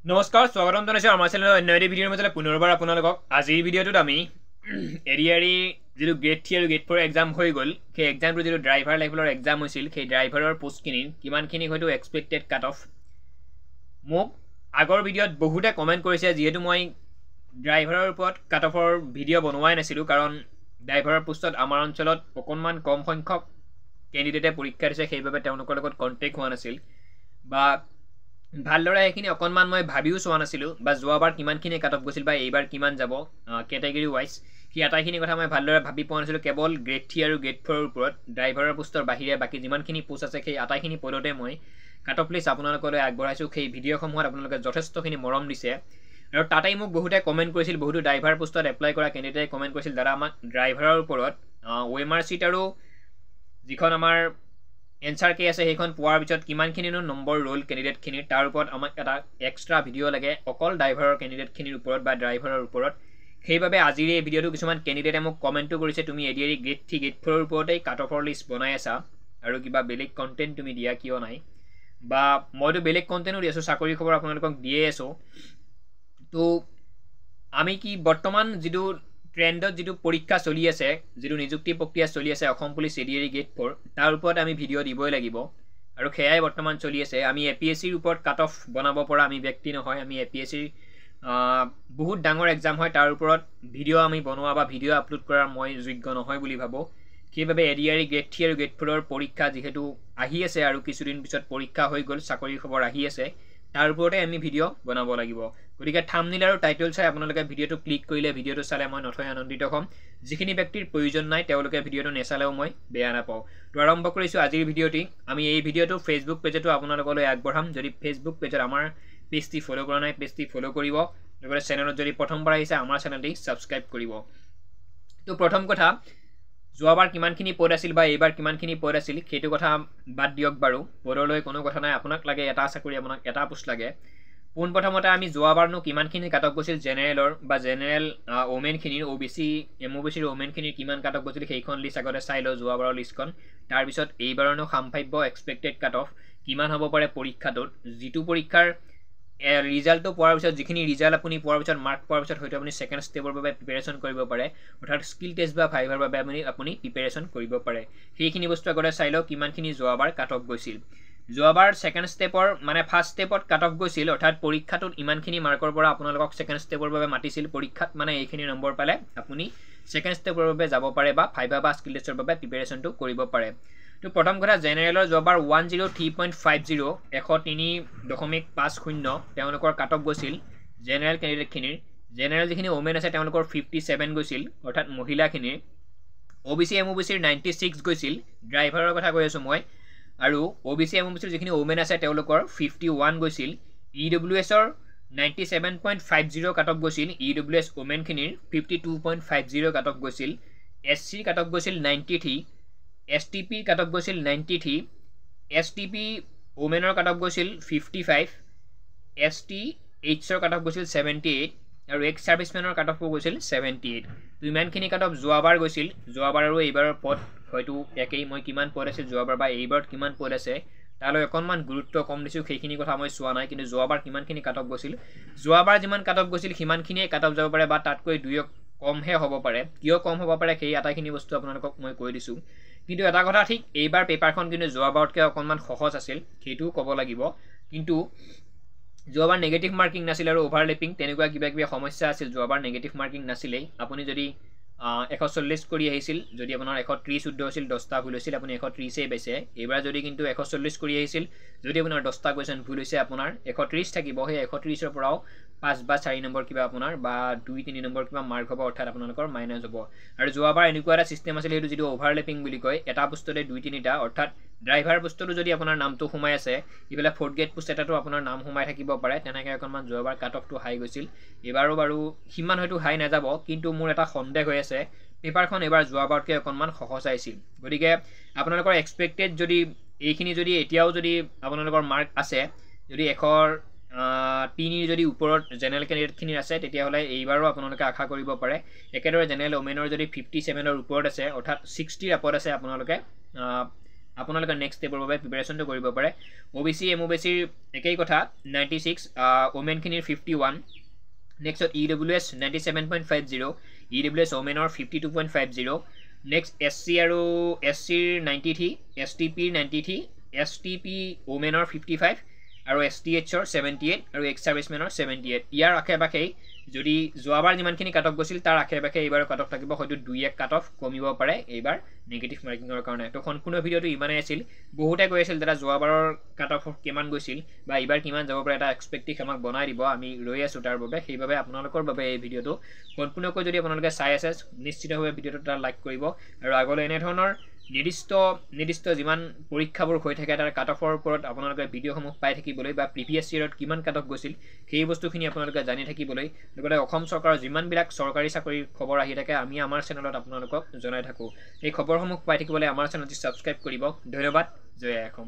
নমস্কাৰ স্বাগতম জনাইছোঁ আমাৰ চেনেলৰ অন্য এটি ভিডিঅ'ৰ মাজলৈ পুনৰবাৰ আপোনালোকক আজিৰ ভিডিঅ'টোত আমি এৰিয়াৰী যিটো গ্ৰেড 3 আৰু গ্ৰেড 4 এক্সাম হৈ গ'ল সেই এক্সামটো যিটো ড্ৰাইভাৰ লেভেলৰ এক্সাম হৈছিল সেই ড্ৰাইভাৰৰ পোষ্টখিনিৰ কিমানখিনি হয়তো এক্সপেক্টেড কাট অফ মোক আগৰ ভিডিঅ'ত বহুতে কমেণ্ট কৰিছে যিহেতু মই ড্ৰাইভাৰৰ ওপৰত কাট অফৰ ভিডিঅ' বনোৱাই নাছিলোঁ কাৰণ ড্ৰাইভাৰৰ পোষ্টত আমাৰ অঞ্চলত অকণমান কম সংখ্যক কেণ্ডিডেটে পৰীক্ষা দিছে সেইবাবে তেওঁলোকৰ লগত কণ্টেক্ট হোৱা নাছিল বা ভালদৰে সেইখিনি অকণমান মই ভাবিও চোৱা নাছিলোঁ বা যোৱাবাৰ কিমানখিনি কাট অফ গৈছিল বা এইবাৰ কিমান যাব কেটেগৰী ৱাইজ সেই আটাইখিনি কথা মই ভালদৰে ভাবি পোৱা নাছিলোঁ কেৱল গ্ৰেড 3 আৰু গ্ৰেড 4ৰ ওপৰত ড্ৰাইভাৰৰ পোষ্টৰ বাহিৰে বাকী যিমানখিনি পোষ্ট আছে সেই আটাইখিনি পদতে মই কাট অফ লিষ্ট আপোনালোকলৈ আগবঢ়াইছোঁ সেই ভিডিঅ'সমূহত আপোনালোকে যথেষ্টখিনি মৰম দিছে আৰু তাতেই মোক বহুতে কমেণ্ট কৰিছিল বহুতো ড্ৰাইভাৰ পোষ্টত এপ্লাই কৰা কেণ্ডিডেটে কমেণ্ট কৰিছিল দাদা আমাক ড্ৰাইভাৰৰ ওপৰত OMR চিট আৰু যিখন আমাৰ এনচাৰ কে আছে সেইখন পোৱাৰ পিছত কিমানখিনিনো নম্বৰ ৰ'ল কেণ্ডিডেটখিনিৰ তাৰ ওপৰত আমাক এটা এক্সট্ৰা ভিডিঅ' লাগে অকল ড্ৰাইভাৰৰ কেণ্ডিডেটখিনিৰ ওপৰত বা ড্ৰাইভাৰৰ ওপৰত সেইবাবে আজিৰ এই ভিডিঅ'টো কিছুমান কেণ্ডিডেটে মোক কমেণ্টো কৰিছে তুমি এডিআৰি গ্ৰেড 3 গ্ৰেড 4ৰ ওপৰতেই কাট অফৰ লিষ্ট বনাই আছা আৰু কিবা বেলেগ কণ্টেণ্ট তুমি দিয়া কিয় নাই বা মইতো বেলেগ কণ্টেণ্টো দি আছোঁ চাকৰি খবৰ আপোনালোকক দিয়ে আছোঁ তো আমি কি বৰ্তমান যিটো ট্ৰেণ্ডত যিটো পৰীক্ষা চলি আছে যিটো নিযুক্তি প্ৰক্ৰিয়া চলি আছে অসম পুলিচ এডিআৰি গ্ৰেড 4 তাৰ ওপৰত আমি ভিডিঅ' দিবই লাগিব আৰু সেয়াই বৰ্তমান চলি আছে আমি APSCৰ ওপৰত কাট অফ বনাব পৰা আমি ব্যক্তি নহয় আমি APSCৰ বহুত ডাঙৰ এক্সাম হয় তাৰ ওপৰত ভিডিঅ' আমি বনোৱা বা ভিডিঅ' আপলোড কৰাৰ মই যোগ্য নহয় বুলি ভাবোঁ সেইবাবে এডিআৰি গ্ৰেড 3 আৰু গ্ৰেড 4ৰ পৰীক্ষা যিহেতু আহি আছে আৰু কিছুদিন পিছত পৰীক্ষা হৈ গ'ল চাকৰিৰ খবৰ আহি আছে তাৰ ওপৰতে আমি ভিডিঅ' বনাব লাগিব গতিকে থাম্বনেইল আৰু টাইটেল চাই আপোনালোকে ভিডিঅ'টো ক্লিক কৰিলে ভিডিঅ'টো চালে মই নথৈ আনন্দিত হ'ম যিখিনি ব্যক্তিৰ প্ৰয়োজন নাই তেওঁলোকে ভিডিঅ'টো নেচালেও মই বেয়া নাপাওঁ তো আৰম্ভ কৰিছোঁ আজিৰ ভিডিঅ'টি আমি এই ভিডিঅ'টো ফেচবুক পেজতো আপোনালোকলৈ আগবঢ়াম যদি ফেচবুক পেজত আমাৰ পেজটি ফ'ল' কৰা নাই পেজটি ফ'ল' কৰিব লগতে চেনেলত যদি প্ৰথমবাৰ আহিছে আমাৰ চেনেলটি ছাবস্ক্ৰাইব কৰিব তো প্ৰথম কথা যোৱাবাৰ কিমানখিনি পদ আছিল বা এইবাৰ কিমানখিনি পদ আছিল সেইটো কথা বাদ দিয়ক বাৰু পদলৈ কোনো কথা নাই আপোনাক লাগে এটা চাকৰি আপোনাক এটা পোষ্ট লাগে পোনপ্ৰথমতে আমি যোৱাবাৰনো কিমানখিনি কাট অফ গৈছিল জেনেৰেলৰ বা জেনেৰেল ওমেনখিনিৰ OBC MOBCৰ ওমেনখিনিৰ কিমান কাট অফ গৈছিল সেইখন লিষ্ট আগতে চাই লওঁ যোৱাবাৰৰ লিষ্টখন তাৰপিছত এইবাৰনো সাম্ভাব্য এক্সপেক্টেড কাট অফ কিমান হ'ব পাৰে পৰীক্ষাটোত যিটো পৰীক্ষাৰ ৰিজাল্টটো পোৱাৰ পিছত যিখিনি ৰিজাল্ট আপুনি পোৱাৰ পিছত মাৰ্ক পোৱাৰ পিছত হয়তো আপুনি ছেকেণ্ড ষ্টেপৰ বাবে প্ৰিপেৰেশ্যন কৰিব পাৰে অৰ্থাৎ স্কিল টেষ্ট বা ভাইভাৰ বাবে আপুনি প্ৰিপেৰেশ্যন কৰিব পাৰে সেইখিনি বস্তু আগতে চাই লওঁ কিমানখিনি যোৱাবাৰ কাট অফ গৈছিল যোৱাবাৰ ছেকেণ্ড ষ্টেপৰ মানে ফাৰ্ষ্ট ষ্টেপত কাট অফ গৈছিল অৰ্থাৎ পৰীক্ষাটোত ইমানখিনি মাৰ্কৰ পৰা আপোনালোকক ছেকেণ্ড ষ্টেপৰ বাবে মাতিছিল পৰীক্ষাত মানে এইখিনি নম্বৰ পালে আপুনি ছেকেণ্ড ষ্টেপৰ বাবে যাব পাৰে বা ভাইভা বা স্কিল টেষ্টৰ বাবে প্ৰিপেৰেশ্যনটো কৰিব পাৰে তো প্ৰথম কথা জেনেৰেলৰ যোৱাবাৰ 103.50 103.50 তেওঁলোকৰ কাট অফ গৈছিল জেনেৰেল কেণ্ডিডেটখিনিৰ জেনেৰেল যিখিনি ওমেন আছে তেওঁলোকৰ 57 গৈছিল অৰ্থাৎ মহিলাখিনিৰ OBC MOBCৰ 96 গৈছিল ড্ৰাইভাৰৰ কথা কৈ আছোঁ মই আৰু OBC MOBCৰ যিখিনি ওমেন আছে তেওঁলোকৰ 51 গৈছিল EWSৰ 97.50 কাট অফ গৈছিল EWS ওমেনখিনিৰ 52.50 কাট অফ গৈছিল SCৰ কাট অফ গৈছিল 93 STP কাট অফ গৈছিল 93 STP ওমেনৰ কাট অফ গৈছিল 55 STHৰ কাট অফ গৈছিল 78 আৰু এক্স ছাৰ্ভিচমেনৰ কাট অফ গৈছিল 78 তো ইমানখিনি কাট অফ যোৱাবাৰ গৈছিল যোৱাবাৰ আৰু এইবাৰৰ পদ হয়তো একেই মই কিমান পদ আছে যোৱাবাৰ বা এইবাৰত কিমান পদ আছে তালৈ অকণমান গুৰুত্ব কম দিছোঁ সেইখিনি কথা মই চোৱা নাই কিন্তু যোৱাবাৰ কিমানখিনি কাট অফ গৈছিল যোৱাবাৰ যিমান কাট অফ গৈছিল সিমানখিনিয়ে কাট অফ যাব পাৰে বা তাতকৈ দুই কমহে হ'ব পাৰে কিয় কম হ'ব পাৰে সেই আটাইখিনি বস্তু আপোনালোকক মই কৈ দিছোঁ কিন্তু এটা কথা ঠিক এইবাৰ পেপাৰখন কিন্তু যোৱাবাৰতকৈ অকণমান সহজ আছিল সেইটোও ক'ব লাগিব কিন্তু যোৱাবাৰ নেগেটিভ মাৰ্কিং নাছিল আৰু অভাৰলেপিং তেনেকুৱা কিবা কিবি সমস্যা আছিল যোৱাবাৰ নেগেটিভ মাৰ্কিং নাছিলেই আপুনি যদি 140 কৰি আহিছিল যদি আপোনাৰ 130 শুদ্ধ হৈছিল 10টা ভুল হৈছিল আপুনি 130 পাইছে এইবাৰ যদি কিন্তু 140 কৰি আহিছিল যদি আপোনাৰ 10টা কুৱেশ্যন ভুল হৈছে আপোনাৰ 130 থাকিব সেই 130ৰ পৰাও 5 বা 4 নম্বৰ কিবা আপোনাৰ বা 2-3 নম্বৰ কিবা মাৰ্ক হ'ব অৰ্থাৎ আপোনালোকৰ মাইনাছ হ'ব আৰু যোৱাবাৰ এনেকুৱা এটা ছিষ্টেম আছিল সেইটো যিটো অভাৰলেপিং বুলি কয় এটা পোষ্টতে 2-3টা অৰ্থাৎ ড্ৰাইভাৰ পোষ্টটো যদি আপোনাৰ নামটো সোমাই আছে ইফালে 4th গ্ৰেড পোষ্ট এটাতো আপোনাৰ নাম সোমাই থাকিব পাৰে তেনেকৈ অকণমান যোৱাবাৰ কাট অফটো হাই গৈছিল এইবাৰো বাৰু সিমান হয়তো হাই নাযাব কিন্তু মোৰ এটা সন্দেহ হৈ আছে পেপাৰখন এবাৰ যোৱাবাৰতকৈ অকণমান সহজ আহিছিল গতিকে আপোনালোকৰ এক্সপেক্টেড যদি এইখিনি যদি এতিয়াও যদি আপোনালোকৰ মাৰ্ক আছে যদি 103 যদি ওপৰত জেনেৰেল কেণ্ডিডেটখিনিৰ আছে তেতিয়াহ'লে এইবাৰো আপোনালোকে আশা কৰিব পাৰে একেদৰে জেনেৰেল ওমেনৰ যদি 57ৰ ওপৰত আছে অৰ্থাৎ 60ৰ আপত আছে আপোনালোকে আপোনালোকে নেক্সট ষ্টেপৰ বাবে প্ৰিপাৰেশ্যনটো কৰিব পাৰে OBC MOBC একেই কথা 96 ওমেনখিনিৰ 51 next EWS 97.50 EWS ওমেনৰ 52.50 next SC আৰু SCৰ 93 STPৰ 93 STP ওমেনৰ 55 আৰু STHৰ 78 আৰু এক্স সাৰ্ভিসমেনৰ 78 ইয়াৰ আশে-পাশেই যদি যোৱাবাৰ যিমানখিনি কাট অফ গৈছিল তাৰ আশে-পাশে এইবাৰ কাট অফ থাকিব হয়তো 2-1 কাট অফ কমিব পাৰে এইবাৰ নেগেটিভ মাৰ্কিংৰ কাৰণে তো সম্পূৰ্ণ ভিডিঅটো ইমানেই আছিল বহুতে কৈ আছিল দাদা যোৱাবাৰৰ কাট অফ কিমান গৈছিল বা এইবাৰ কিমান যাব পাৰে এটা এক্সপেক্টেড আমাক বনাই দিব আমি ৰৈ আছো তাৰ বাবে সেইবাবে আপোনালোকৰ বাবে এই ভিডিঅটো সম্পূৰ্ণকৈ যদি আপোনালোকে চাই আছে নিশ্চিতভাৱে ভিডিঅটো এটা লাইক কৰিব আৰু আগলৈ এনে ধৰণৰ নিৰ্দিষ্ট যিমান পৰীক্ষাবোৰ হৈ থাকে তাৰ কাট অফৰ ওপৰত আপোনালোকে ভিডিঅ'সমূহ পাই থাকিবলৈ বা প্ৰিভিয়াছ ইয়েৰত কিমান কাট অফ গৈছিল সেই বস্তুখিনি আপোনালোকে জানি থাকিবলৈ লগতে অসম চৰকাৰৰ যিমানবিলাক চৰকাৰী চাকৰিৰ খবৰ আহি থাকে আমি আমাৰ চেনেলত আপোনালোকক জনাই থাকোঁ এই খবৰসমূহ পাই থাকিবলৈ আমাৰ চেনেলটি ছাবস্ক্ৰাইব কৰিব ধন্যবাদ জয় অসম